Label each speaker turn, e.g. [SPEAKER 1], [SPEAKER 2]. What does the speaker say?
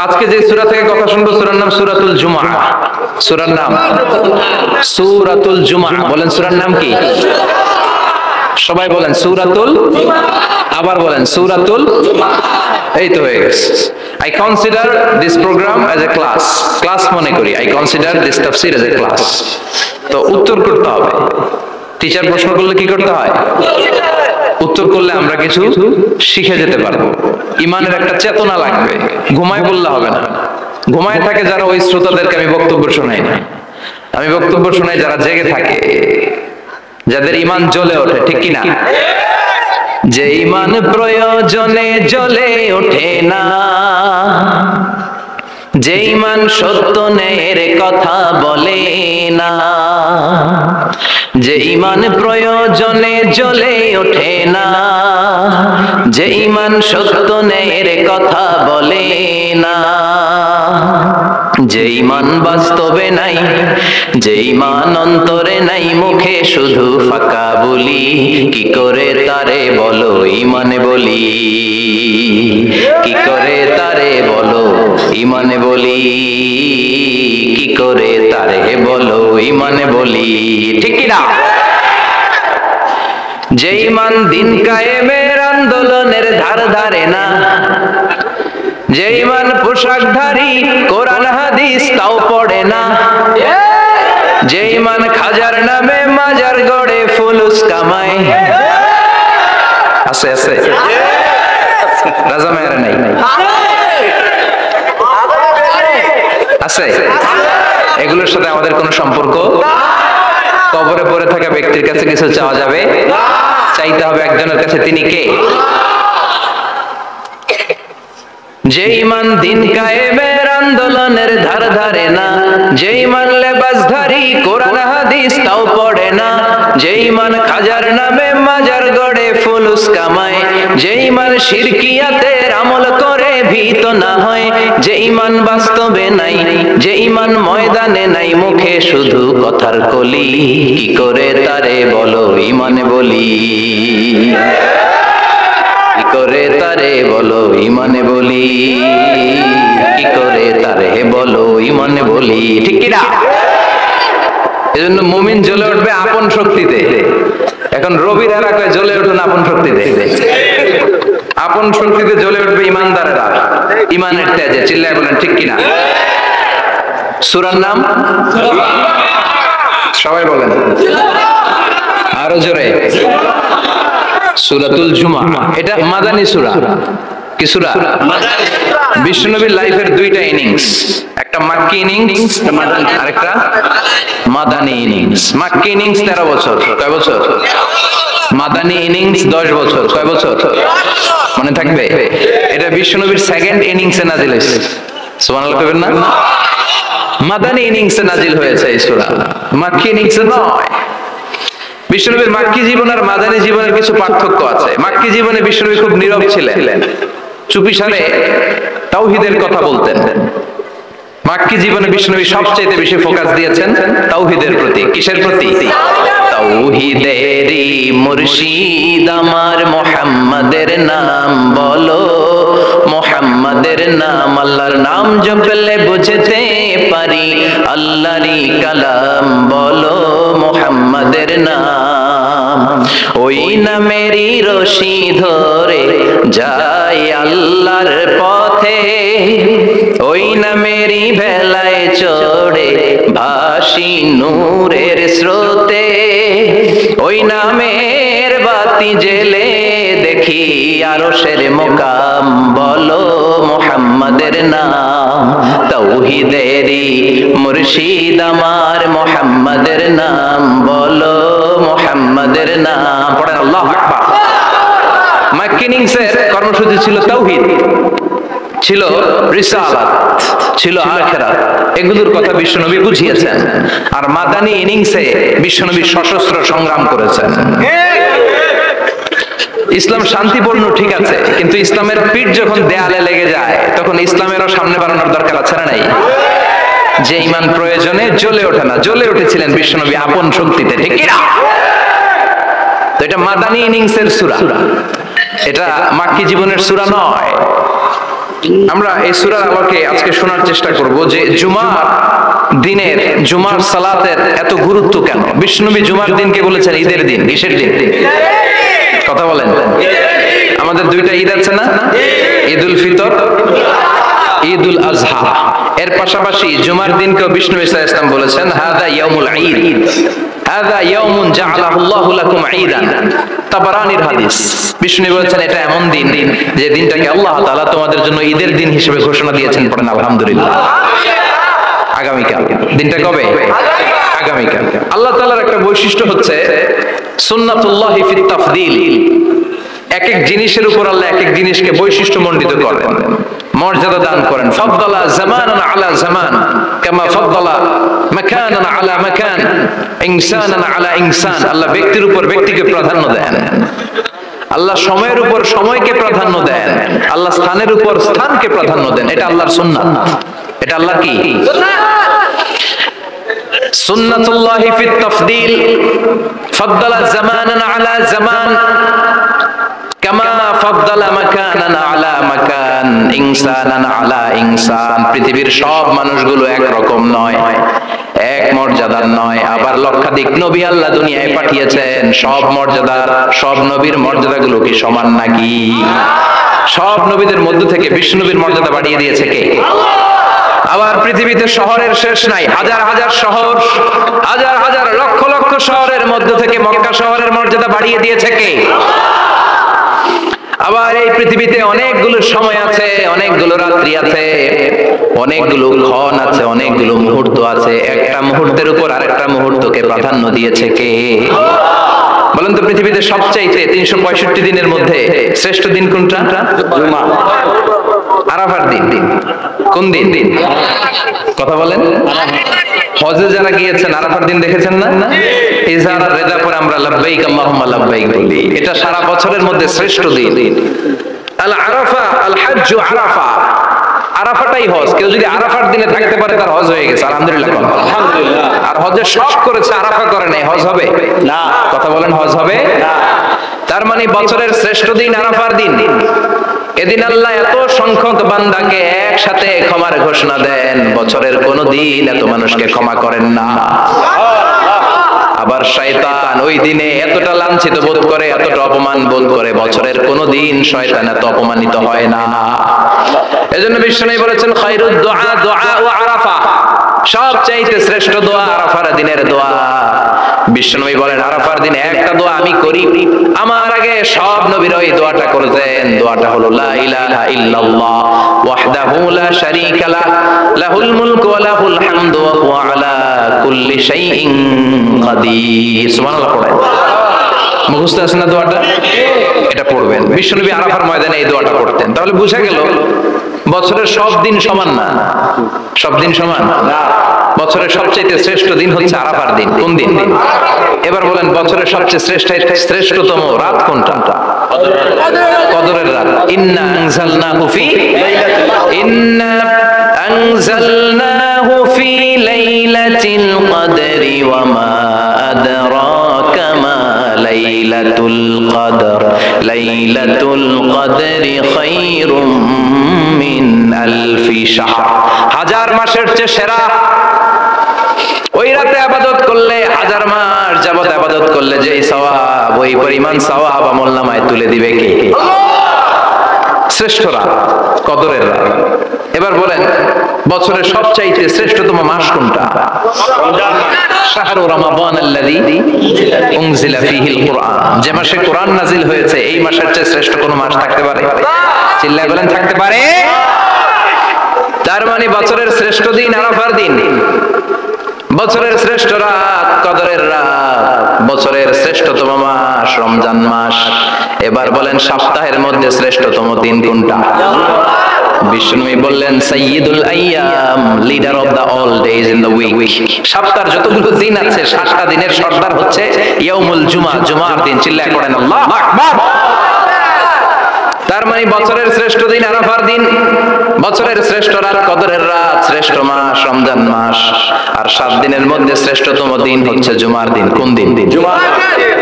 [SPEAKER 1] আজকে যে সূরা থেকে কথা শুনবো সূরার নাম সূরাতুল জুমআহ। সূরার নাম সূরাতুল জুমআহ। বলেন সূরার নাম কি? সবাই বলেন সূরাতুল, আবার বলেন সূরাতুল। এই তো হয়ে গেছে। I consider this program as a class মনে করি। I consider this tafsir as a class। তো উত্তর করতে হবে। টিচার প্রশ্ন করলে কি করতে হয়? উত্তর করলে আমরা কিছু শিখে যেতে পারবো। ইমানের একটা চেতনা লাগবে। ঘুমায় বললে হবে না। ঘুমায় থাকে যারা, ওই শ্রোতাদেরকে আমি বক্তব্য শোনাই না। আমি বক্তব্য শোনাই যারা জেগে থাকে, যাদের ইমান জ্বলে ওঠে, ঠিক কিনা? যে ইমান প্রয়োজনে জ্বলে ওঠে না, যে ইমান সত্য ন্যায়ের কথা বলে না, যে ইমান প্রয়োজনে জ্বলে ওঠে না, যে ইমান সত্য ন্যায়ের কথা বলে না, যে ইমান বাস্তবে নাই, যে ইমান অন্তরে নাই, মুখে শুধু ফাঁকা বলি, কি করে তারে বলো ইমানে বলি, কি করে তারে বলো ইমানে বলি, কি করে তারে বলো ইমানে বলি, ঠিক কিনা? যে ইমান দিন কায়েমের আন্দোলনের ধার ধারে না, যে ইমান পোশাকধারী কোরআন হাদিস তাও পড়ে না, যে ইমান খাজার নামে মাজার গড়ে ফুলুস কামায়, আছে আছে রাজা মেয়ের নাই আছে, এগুলোর সাথে আমাদের কোনো সম্পর্ক? কবরে পড়ে থাকা ব্যক্তির কাছে কিছু চাওয়া যাবে? চাইতে হবে একজনের কাছে, তিনি কে? যে ইমান দিন কায়েমের আন্দোলনের ধার ধারে না, যে ইমান লেবাসধারী কোরআন হাদিস তাও পড়ে না, যে ইমান খাজার নামে মাজার গড়ে ফুলুস কামায়, যে ইমান শিরকিয়াতের আমল করে ভীত না হয়, যে ইমান বাস্তবে নাই, যে ইমান ময়দানে নাই, মুখে শুধু কথার কলি, কি করে তারে বলো ইমানে বলি, কি করে তারে বলো ইমানে বলি, কি করে তারে বলো ইমানে বলি, ঠিক কিনা? এজন্য মুমিন জ্বলে উঠবে আপন শক্তিতে। এখন রবির এরা কয় জ্বলে উঠুন আপন শক্তিতে। আপন শক্তিতে জ্বলে উঠবে ইমানদারেরা ইমানের তেজে। চিল্লায় বলেন ঠিক কিনা? সূরার নাম সবাই বলেন আরো জোরে, সূরাতুল জুমআহ। এটা মাদানী সূরা। কি সূরা? বিশ্বনবীর লাইফের দুইটা ইনিংস, একটা মাক্কি ইনিংস আর একটা মাদানী ইনিংস। মাক্কি ইনিংস 13 বছর। কয় বছর? মাদানী ইনিংস 10 বছর। কয় বছর মনে থাকবে? এটা বিশ্বনবীর সেকেন্ড ইনিংসে নাজিল হয়েছে। সুবহানাল্লাহ কইবেন না? মাদানী ইনিংসে নাজিল হয়েছে এই সূরা, মাক্কি ইনিংসে নয়। বিশ্বনবীর মাক্কি জীবন আর মাদানী জীবনের কিছু পার্থক্য আছে। মাক্কি জীবনে বিশ্বনবী খুব নীরব ছিলেন, চুপিসারে তাওহীদের কথা বলতেন। মাক্কি জীবনে বিশ্বনবী সবচেয়ে বেশি ফোকাস দিয়েছেন তাওহীদের প্রতি। কিসের প্রতি? তাওহীদেরই মুর্শিদ আমার মুহাম্মাদের নাম বলো, মুহাম্মাদের নাম, আল্লাহর নাম জপলে বুঝতে পারি, আল্লাহরই কালাম বলো মুহাম্মাদের নাম, ওই নামেরই রশি ধরে যাই আল্লাহর পথে, ওই নামেরই ভেলায় চড়ে ভাসি নূরের স্রোতে, ওই নামের বাতি জেলে দেখি আরশের মুকাম বলো মুহাম্মাদের নাম, তাওহীদেরই মুর্শিদ আমার মুহাম্মাদের নাম বলো মুহাম্মাদের নাম। পড়েন আল্লাহু আকবার। মাক্কি ইনিংসের কর্মসূচি ছিল তাওহীদ, ছিল রিসালাত, ছিল আখিরাত, এগুলোর কথা বিশ্বনবী বুঝিয়েছেন। আর মাদানী ইনিংসে বিশ্বনবী সশস্ত্র সংগ্রাম করেছেন। ইসলাম শান্তিপূর্ণ ঠিক আছে, কিন্তু ইসলামের পিঠ যখন দেয়ালে লেগে যায় তখন ইসলামেরও সামনে বাড়ানোর দরকার আছে না নাই? যে ইমান প্রয়োজনে জ্বলে ওঠে না, জ্বলে উঠেছিলেন বিশ্বনবী আপন শক্তিতে, ঠিক কিনা? তো এটা মাদানী ইনিংসের সূরা, এটা মাক্কি জীবনের সূরা নয়। আমরা এই সূরার আলোকে আজকে শোনার চেষ্টা করব যে জুমার দিনের জুমার সালাতের এত গুরুত্ব কেন। বিশ্বনবী জুমার দিনকে বলেছেন ঈদের দিন। কিসের দিন? কথা বলেন। আমাদের দুইটা ঈদ আছে না, ঈদুল ফিতর, ঈদুল আজহা। এর পাশাপাশি জুমার দিনকেও বিষ্ণু ইসা ইসলাম বলেছেন হাদা ইয়াউমুল ঈদ, হাদা ইয়াউমুন জাআলাহুল্লাহু লাকুম ঈদান। তাবারানির হাদিস। বিষ্ণু বলেছেন এটা এমন দিন যে দিনটাকে আল্লাহ তাআলা তোমাদের জন্য ঈদের দিন হিসেবে ঘোষণা দিয়েছেন। পড়েন আলহামদুলিল্লাহ। আগামীকাল। দিনটা কবে? আগামীকাল। আল্লাহ তাআলার একটা বৈশিষ্ট্য হচ্ছে সুন্নাতুল্লাহি ফিত তাফদীল। এক এক জিনিসের উপর আল্লাহ এক এক জিনিসকে বৈশিষ্ট্যমণ্ডিত করেন, মর্যাদা দান করেন। ফাদ্দালা জামানান আলা জামান কামা ফাদ্দালা মাকানান আলা মাকান, ইনসানান আলা ইনসান। আল্লাহ ব্যক্তির উপর ব্যক্তিকে প্রাধান্য দেন, আল্লাহ সময়ের উপর সময়কে প্রাধান্য দেন, আল্লাহ স্থানের উপর স্থানকে প্রাধান্য দেন। এটা আল্লাহর সুন্নাত। এটা আল্লাহর কি? সুন্নাতুল্লাহি ফিত তাফদীল। ফাদ্দালা জামানান আলা জামান কামা ফাদ্দালা মাকানান আলা মাকান, ইনসানান আলা ইনসান। পৃথিবীর সব মানুষগুলো এক রকম নয়, এক মর্যাদার নয়। আবার লক্ষাধিক নবী আল্লাহ দুনিয়ায় পাঠিয়েছেন। সব মর্যাদার, সব নবীর মর্যাদাগুলো কি সমান নাকি? সব নবীদের মধ্য থেকে বিষ্ণু নবীর মর্যাদা বাড়িয়ে দিয়েছে কে? আবার পৃথিবীতে শহরের শেষ নাই। হাজার হাজার শহর, হাজার হাজার লক্ষ লক্ষ শহরের মধ্য থেকে মক্কা শহরের মর্যাদা বাড়িয়ে দিয়েছে কে? আবার এই পৃথিবীতে অনেকগুলো সময় আছে, অনেকগুলো রাত্রি আছে, অনেকগুলো ক্ষণ আছে, অনেকগুলো মুহূর্ত আছে। একটা মুহূর্তের উপর আরেকটা মুহূর্তকে প্রাধান্য দিয়েছে কে? বলেন তো, পৃথিবীতে সবচাইতে 365 দিনের মধ্যে শ্রেষ্ঠ দিন কোনটা? আরাফার দিন। কোন দিন? কথা বলেন। হজে যারা গিয়েছেন আরাফার দিন দেখেছেন না? ইজারার রেদা পরে আমরা লাব্বাইক আল্লাহুম্মা লাব্বাইক বলি। এটা সারা বছরের মধ্যে শ্রেষ্ঠ দিন। আল আরাফা আল হজ্জ আরাফা। আরাফাটাই হজ। কেউ যদি আরাফার দিনে থাকতে পারে তার হজ হয়ে গেছে। আলহামদুলিল্লাহ। আলহামদুলিল্লাহ। আর হজের শখ করেছে, আরাফা করে নাই, হজ হবে না। কথা বলেন, হজ হবে না। তার মানে বছরের শ্রেষ্ঠ দিন আরাফার দিন। এদিন আল্লাহ এত সংখ্যক বান্দাকে একসাথে ক্ষমার ঘোষণা দেন। বছরের কোন দিন এত মানুষকে ক্ষমা করেন না। আবার শয়তান ওই দিনে এতটা লাঞ্ছিত বোধ করে, এতটা অপমান বোধ করে, বছরের কোন দিন শয়তান এত অপমানিত হয় না। এজন্য বিশ্বনবী বলেছেন খায়রুদ দুআ দুআ ও আরাফা। সবচাইতে শ্রেষ্ঠ দোয়া আরাফার দিনের দোয়া। বিশ্বনবী বলেন আরাফার দিনে একটা দোয়া আমি করি, আমার আগে সব নবীরা এই দোয়াটা করেছেন। দোয়াটা হলো লা ইলাহা ইল্লাল্লাহ ওয়াহদাহু লা শারীকা লাহ লাহুল মুলকু ওয়া লাহুল হামদু ওয়া হুয়া আলা কুল্লি শাইইন কাদির। সুবহানাল্লাহ পড়েন। মুখস্থ আছে না দোয়াটা? এটা পড়বেন। বিশ্বনবী আরাফার ময়দানে এই দোয়াটা পড়তেন। তাহলে বুঝা গেল বছরের সব দিন সমান না। সব দিন সমান না। বছরের সবচেয়ে শ্রেষ্ঠ দিন হচ্ছে আরাফার দিন। কোন দিন? এবার বলেন বছরের সবচেয়ে শ্রেষ্ঠতম রাত কোনটা? কদরের রাত। ইন্না আনজালনাহু ফি লাইলাতিল কদরি ওয়া মা আদরাকা মা লাইলাতুল কদর। লাইলাতুল কদরি খায়রুম মিন আলফি শাহর। হাজার মাসের চেয়ে সেরা। ওই রাতে ইবাদত করলে হাজার মাস যাবত ইবাদত করলে যেই সওয়াব, ওই পরিমাণ সওয়াব আমলনামায় তুলে দিবে কে? শ্রেষ্ঠ রাত, কদরের রাত। এবার বলেন বছরের সবচাইতে শ্রেষ্ঠতম মাস কোনটা? শাহরু রমাদান আল্লাযী উনজিলা ফীহিল কুরআন। যে মাসে কোরআন নাজিল হয়েছে এই মাসের চেয়ে শ্রেষ্ঠ কোন মাস থাকতে পারে? চিল্লায় বলেন, থাকতে পারে? তার মানে বছরের শ্রেষ্ঠ দিন আরাফার দিন, বছরের শ্রেষ্ঠ রাত কদরের রাত, বছরের শ্রেষ্ঠতম মাস রমজান মাস। এবার বলেন সপ্তাহের মধ্যে শ্রেষ্ঠতম দিন কোনটা? বিষ্ণুই বললেন সাইয়্যিদুল আইয়াম, leader of the all days in the week. সপ্তাহের যতগুলো দিন আছে 7টা দিনের সর্দার হচ্ছে ইয়াউমুল জুমা, জুমার দিন। চিল্লায় পড়েন আল্লাহু আকবার। তার মানে বছরের শ্রেষ্ঠ দিন আরাফার দিন, বছরের শ্রেষ্ঠ রাত কদরের রাত, শ্রেষ্ঠ মাস রমজান মাস। আর 7 দিনের মধ্যে শ্রেষ্ঠতম দিন হচ্ছে জুমার দিন। কোন দিন? জুমার দিন।